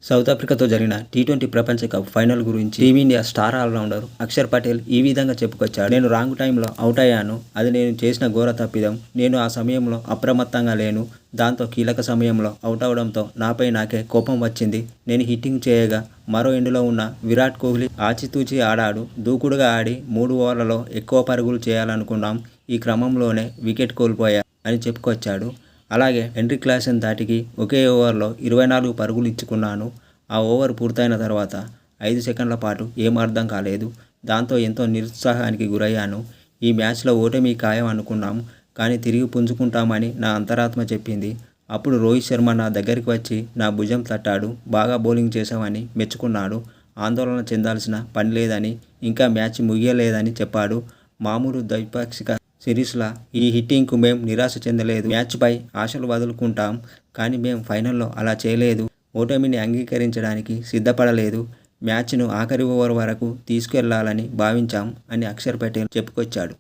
South ఆఫ్రికాతో జరిగిన టీ20 ప్రపంచ కప్ ఫైనల్ గురించి team India star all rounder Akshar Patel ఈ విధంగా చెప్పుకొచ్చాడు. నేను రాంగ్ టైంలో అవుట్ అయ్యాను. అది నేను చేసిన ఘోర తప్పిదం. నేను ఆ సమయంలో అప్రమత్తంగా లేను. దాంతో కీలక సమయంలో అవుట్ అవడంతో నాపై నాకే కోపం వచ్చింది. నేను హిట్టింగ్ చేయగా మరో ఎండులో ఉన్న విరాట్ కోహ్లీ ఆచితూచి ఆడాడు. దూకుడుగా ఆడి 3 ఓవర్లలో ఎక్కువ పరుగులు చేయాలనుకున్నాం. ఈ క్రమంలోనే వికెట్ కోల్పోయా అని చెప్పుకొచ్చాడు. అలాగే హెన్రీ క్లాసెన్ ధాటికి ఒకే ఓవర్లో 24 పరుగులు ఇచ్చుకున్నాను. ఆ ఓవర్ పూర్తయిన తర్వాత 5 సెకండ్ల పాటు ఏం అర్థం కాలేదు. దాంతో ఎంతో నిరుత్సాహానికి గురయ్యాను. ఈ మ్యాచ్లో ఓటమి ఖాయం అనుకున్నాం. కానీ తిరిగి పుంజుకుంటామని నా అంతరాత్మ చెప్పింది. అప్పుడు రోహిత్ శర్మ నా దగ్గరికి వచ్చి నా భుజం తట్టాడు. బాగా బౌలింగ్ చేశావని మెచ్చుకున్నాడు. ఆందోళన చెందాల్సిన పని లేదని, ఇంకా మ్యాచ్ ముగియలేదని చెప్పాడు. మామూలు ద్వైపాక్షిక సిరీస్లా ఈ హిట్టింగ్కు మేం నిరాశ చెందలేదు. మ్యాచ్పై ఆశలు వదులుకుంటాం. కానీ మేం ఫైనల్లో అలా చేయలేదు. ఓటమిని అంగీకరించడానికి సిద్ధపడలేదు. మ్యాచ్ను ఆఖరి ఓవర్ వరకు తీసుకెళ్లాలని భావించాం అని అక్షర్ పటేల్ చెప్పుకొచ్చాడు.